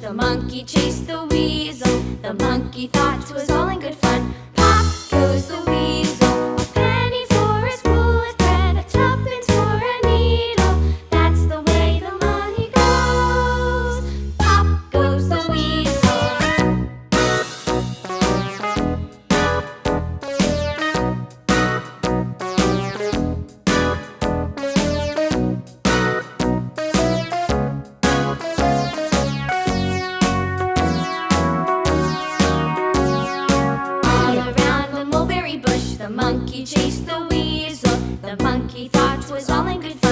The monkey chased the weasel. The monkey thought 'twas all in good fun. Pop goes the weasel. A penny for a spool of thread, a tuppence for a needle. That's the way the money goes. Pop goes the weasel. The monkey chased the weasel. The monkey thought 'twas all in good fun.